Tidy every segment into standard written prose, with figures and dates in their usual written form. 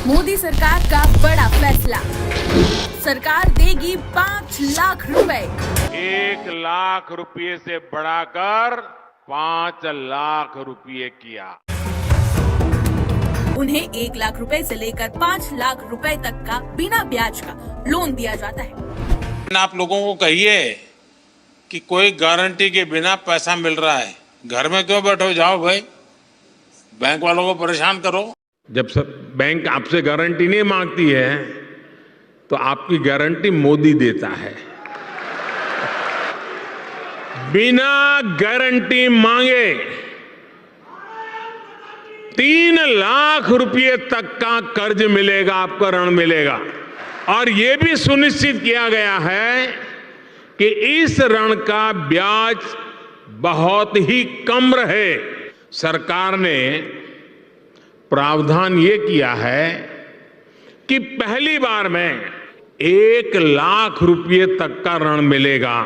मोदी सरकार का बड़ा फैसला, सरकार देगी 5 लाख रुपए। 1 लाख रुपये से बढ़ाकर 5 लाख रुपये किया। उन्हें 1 लाख रुपए से लेकर 5 लाख रुपए तक का बिना ब्याज का लोन दिया जाता है। आप लोगों को कहिए कि कोई गारंटी के बिना पैसा मिल रहा है, घर में क्यों बैठो, जाओ भाई बैंक वालों को परेशान करो। जब सब बैंक आपसे गारंटी नहीं मांगती है तो आपकी गारंटी मोदी देता है। बिना गारंटी मांगे 3 लाख रुपए तक का कर्ज मिलेगा, आपको ऋण मिलेगा। और यह भी सुनिश्चित किया गया है कि इस ऋण का ब्याज बहुत ही कम रहे। सरकार ने प्रावधान ये किया है कि पहली बार में 1 लाख रुपए तक का ऋण मिलेगा।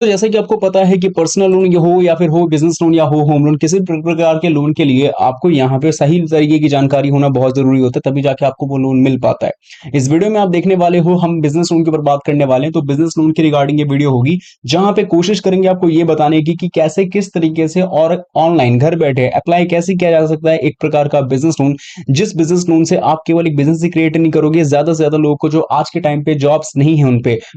तो जैसा कि आपको पता है कि पर्सनल लोन हो या फिर हो बिजनेस लोन या हो होम लोन, किसी भी प्रकार के लोन के लिए आपको यहाँ पे सही तरीके की जानकारी होना बहुत जरूरी होता है, तभी जाके आपको वो लोन मिल पाता है। इस वीडियो में आप देखने वाले हो, हम बिजनेस लोन के ऊपर बात करने वाले हैं। तो बिजनेस लोन के रिगार्डिंग ये वीडियो होगी जहां पे कोशिश करेंगे आपको ये बताने की कि कैसे किस तरीके से और ऑनलाइन घर बैठे अप्लाई कैसे किया जा सकता है एक प्रकार का बिजनेस लोन, जिस बिजनेस लोन से आप केवल एक बिजनेस ही क्रिएट नहीं करोगे, ज्यादा से ज्यादा लोगों को जो आज के टाइम पे जॉब्स नहीं है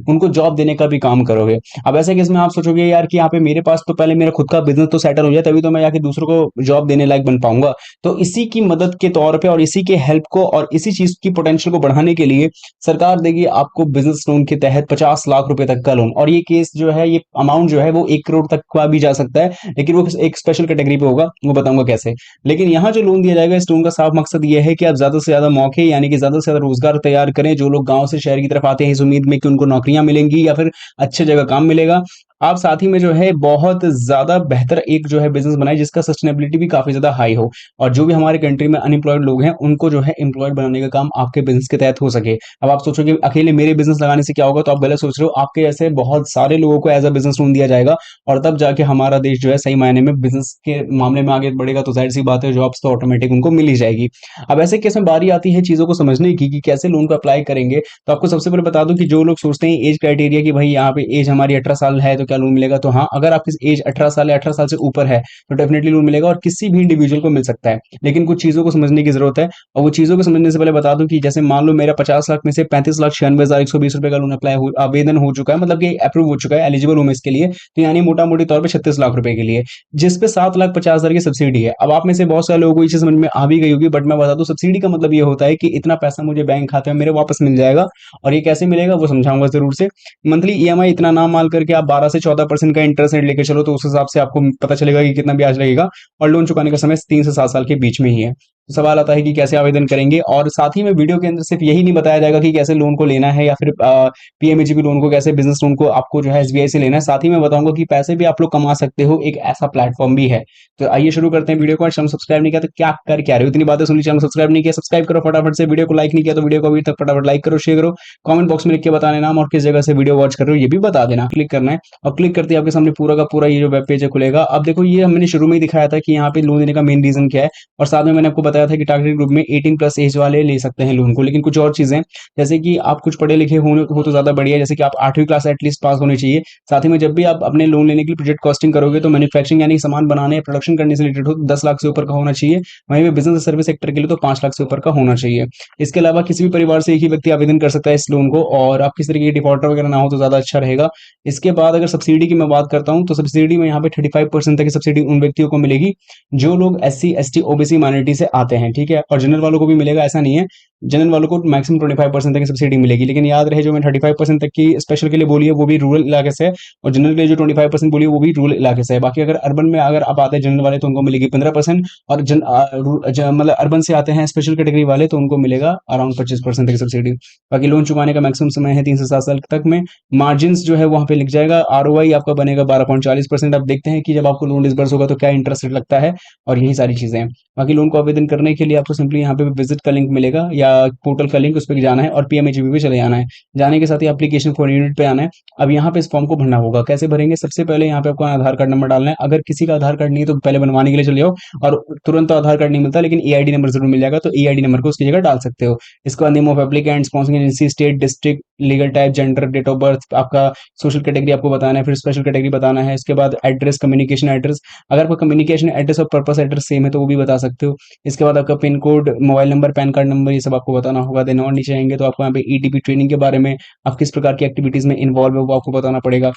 उनको जॉब देने का भी काम करोगे। अब ऐसे केस में आप सोचोगे यार कि यहाँ पे मेरे पास तो पहले मेरा खुद का बिजनेस तो सेटल हो जाए तभी तो मैं जाके दूसरों को जॉब देने लायक बन पाऊंगा। तो इसी की मदद के तौर पे और इसी के हेल्प को और इसी चीज की पोटेंशियल को बढ़ाने के लिए सरकार देगी आपको बिजनेस लोन के तहत 50 लाख रुपए तक का लोन। और ये केस जो है, ये अमाउंट जो है वो 1 करोड़ तक का भी जा सकता है, लेकिन वो एक स्पेशल कैटेगरी पे होगा, वो बताऊंगा कैसे। लेकिन यहाँ जो लोन दिया जाएगा, इस लोन का साफ मकसद ये है कि आप ज्यादा से ज्यादा मौके यानी कि ज्यादा से ज्यादा रोजगार तैयार करें। जो लोग गांव से शहर की तरफ आते हैं इस उम्मीद में कि उनको नौकरियां मिलेंगी या फिर अच्छे जगह काम मिलेगा, आप साथ ही में जो है बहुत ज्यादा बेहतर एक जो है बिजनेस बनाए जिसका सस्टेनेबिलिटी भी काफी ज्यादा हाई हो, और जो भी हमारे कंट्री में अनएम्प्लॉयड लोग हैं उनको जो है एम्प्लॉयड बनाने का काम आपके बिजनेस के तहत हो सके। अब आप सोचोगे अकेले मेरे बिजनेस लगाने से क्या होगा, तो आप गलत सोच रहे हो। आपके जैसे बहुत सारे लोगों को एज अ बिजनेस लोन दिया जाएगा और तब जाके हमारा देश जो है सही मायने में बिजनेस के मामले में आगे बढ़ेगा। तो जाहिर सी बात है जॉब्स तो ऑटोमेटिक उनको मिल ही जाएगी। अब ऐसे केस में बारी आती है चीजों को समझने की कि कैसे लोन को अप्लाई करेंगे। तो आपको सबसे पहले बता दूं कि जो लोग सोचते हैं एज क्राइटेरिया की भाई यहाँ पे एज हमारी 18 साल है तो क्या लोन मिलेगा, तो हाँ, अगर आपकी एज 18 साल या 18 साल से ऊपर है तो डेफिनेटली लोन मिलेगा और किसी भी इंडिविजुअल को मिल सकता है। लेकिन कुछ चीजों को समझने की जरूरत है, और वो चीजों को समझने से पहले बता दूं कि जैसे मान लो मेरा 50 लाख में से 35,96,120 रुपए का लोन आवेदन हो चुका है, मतलब कि अप्रूव हो चुका है, एलिजिबल हूं मैं इसके लिए। तो यानी मोटा मोटी तौर पर 36 लाख रुपए के लिए, जिसपे 7,50,000 की सब्सिडी है। अब आप में से बहुत सारे लोगों को ये चीज समझ में आ भी गई होगी, बट मैं बता दूं सब्सिडी का मतलब ये होता है कि इतना पैसा मुझे बैंक खाते में मेरे वापस मिल जाएगा। और ये कैसे मिलेगा वो समझाऊंगा जरूर से। मंथली ईएमआई इतना ना माल करके आप 12 से 14% का इंटरेस्ट रेट लेके चलो, तो उस हिसाब से आपको पता चलेगा कि कितना ब्याज लगेगा। और लोन चुकाने का समय 3 से 7 साल के बीच में ही है। तो सवाल आता है कि कैसे आवेदन करेंगे, और साथ ही में वीडियो के अंदर सिर्फ यही नहीं बताया जाएगा कि कैसे लोन को लेना है या फिर पीएमएजीपी लोन को कैसे बिजनेस लोन को आपको जो है एसबीआई से लेना है। साथ ही मैं बताऊंगा कि पैसे भी आप लोग कमा सकते हो, एक ऐसा प्लेटफॉर्म भी है। तो आइए शुरू करते हैं वीडियो को। चैनल सब्सक्राइब नहीं किया तो क्या कर क्या रहे हो, इतनी बातें सुनी, चैनल सब्सक्राइब नहीं किया सब्सक्राइब करो फटाफट से। वीडियो को लाइक नहीं किया तो वीडियो को अभी तक फटाफट लाइक करो, शेयर करो, कमेंट बॉक्स में लिख के बताने नाम और किस जगह से वीडियो वॉच कर रहे हो ये भी बता देना। क्लिक करना है और क्लिक करते ही आपके सामने पूरा का पूरा ये जो वेब पेज है खुलेगा। अब देखो ये मैंने शुरू में ही दिखाया था कि यहाँ पे लोन देने का मेन रीजन क्या है, और साथ में मैंने आपको बताया था कि टारगेट ग्रुप में 18+ एज वाले ले सकते हैं लोन को। लेकिन कुछ और चीजें, जैसे कि आप कुछ पढ़े लिखे हो तो ज्यादा बढ़िया, जैसे कि आप 8वीं क्लास एटलीस्ट पास होनी चाहिए। साथ ही में जब भी आप अपने लोन लेने के लिए प्रोजेक्ट कॉस्टिंग करोगे तो मैन्युफैक्चरिंग यानी सामान बनाने प्रोडक्शन करने से रिलेटेड हो 10 लाख से ऊपर का होना चाहिए। वहीं पे बिजनेस सर्विस सेक्टर के लिए तो 5 लाख से ऊपर का होना चाहिए। इसके अलावा किसी भी परिवार से एक ही व्यक्ति आवेदन कर सकता है इस लोन को, और आप किसी तरीके की डिफॉल्टर वगैरह ना हो तो ज्यादा अच्छा रहेगा। इसके बाद अगर सब्सिडी की मैं बात करता हूं तो सब्सिडी में यहाँ पे 35% तक की सब्सिडी उन व्यक्तियों को मिलेगी जो लोग SC ST OBC माइनॉरिटी से आते हैं, ठीक है। और जनरल वालों को भी मिलेगा, ऐसा नहीं है, जनरल वालों को मैक्सिमम 25% तक की सब्सिडी मिलेगी। लेकिन याद रहे जो मैं 35% तक की स्पेशल के लिए बोली है वो भी रूरल इलाके से है, और जनरल के लिए जो 25% बोली है वो भी रूरल इलाके से है। बाकी अगर अर्बन में अगर आप आते हैं जनरल वाले तो उनको मिलेगी 15%, और मतलब अर्बन से आते हैं स्पेशल कैटेगरी वाले तो उनको मिलेगा अराउंड 25% तक की सब्सिडी। बाकी लोन चुकाने का मैक्सिमम समय है 3 से 7 साल तक में। मार्जिन जो है वहां पे लिख जाएगा, ROI आपका बनेगा 12.40%। अब देखते हैं कि जब आपको लोन डिसबर्स होगा तो क्या इंटरेस्ट रेट लगता है, और यही सारी चीजें हैं। बाकी लोन को आवेदन करने के लिए आपको सिंपली यहाँ पे विजिट का लिंक मिलेगा या पोर्टल का लिंक, उस पर जाना है और पीएमएचबी पे चले जाना है। जाने के साथ ही एप्लीकेशन फॉर यूनिट पे आना है। अब यहाँ पे इस फॉर्म को भरना होगा। कैसे भरेंगे? सबसे पहले यहाँ पे आपको आधार कार्ड नंबर डालना है। अगर किसी का आधार कार्ड नहीं है तो पहले बनवाने के लिए चले जाओ, और तुरंत तो आधार कार्ड नहीं मिलता, लेकिन ईआईडी नंबर जरूर मिल जाएगा, तो ईआईडी नंबर को उसकी जगह डाल सकते हो। इसके बाद name of applicant, sponsoring agency, state, district, legal type, gender, date of birth, आपका सोशल कैटेगरी आपको बताना है, फिर स्पेशल कैटेगरी बताना है। इसके बाद एड्रेस, कम्युनिकेशन एड्रेस, अगर आपका कम्युनिकेशन एड्रेस और पर्पस एड्रेस सेम है तो वो भी बता सकते हो। इसके बाद आपका pin code, mobile number, pan card number, ये सब आपको बताना होगा। देन और नीचे आएंगे तो आपको यहाँ पे ईटीपी ट्रेनिंग के बारे में, आप किस प्रकार की एक्टिविटीज में इन्वॉल्व है वो आपको बताना पड़ेगा।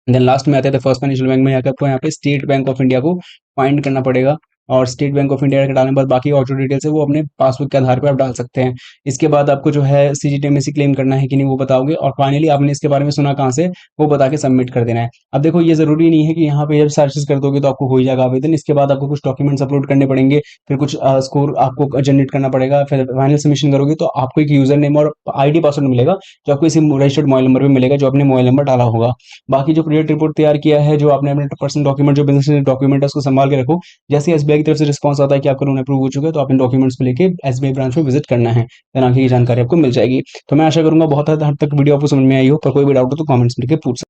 देन लास्ट में आते हैं फर्स्ट फाइनेंशियल बैंक में, आपको यहाँ पे स्टेट बैंक ऑफ इंडिया को फाइंड करना पड़ेगा, और स्टेट बैंक ऑफ इंडिया के डालने के बाद बाकी और जो डिटेल्स है वो अपने पासबुक के आधार पर आप डाल सकते हैं। इसके बाद आपको जो है सीजीटीएमएससी क्लेम करना है कि नहीं वो बताओगे, और फाइनली आपने इसके बारे में सुना कहाँ से वो बता के सबमिट कर देना है। अब देखो ये जरूरी नहीं है कि यहाँ पे जब सर्चेस कर दोगे तो आपको हो ही जाएगा आवेदन। इसके बाद आपको कुछ डॉक्यूमेंट्स अपलोड करने पड़ेंगे, फिर कुछ स्कोर आपको जनरेट करना पड़ेगा, फिर फाइनल सबमिशन करोगे तो आपको एक यूजर नेम और आईडी पासवर्ड मिलेगा, जो आपको इसी रजिस्टर्ड मोबाइल नंबर पर मिलेगा, जो आपने मोबाइल नंबर डाला होगा। बाकी जो क्रेडिट रिपोर्ट तैयार किया है, जो आपने अपने पर्सनल डॉक्यूमेंट, जो बिजनेस डॉक्यूमेंट है, उसको संभाल के रखो। जैसे एसबीआई की तरफ से रिस्पॉन्स आता है कि आपका लोन अप्रूव हो चुका है, तो आप इन डॉक्यूमेंट्स को लेके एसबीआई ब्रांच में विजिट करना है, देन आगे की जानकारी आपको मिल जाएगी। तो मैं आशा करूंगा बहुत हद तक वीडियो आपको समझ में आई हो, पर कोई भी डाउट हो तो कमेंट्स में लिख के पूछ सकते हैं।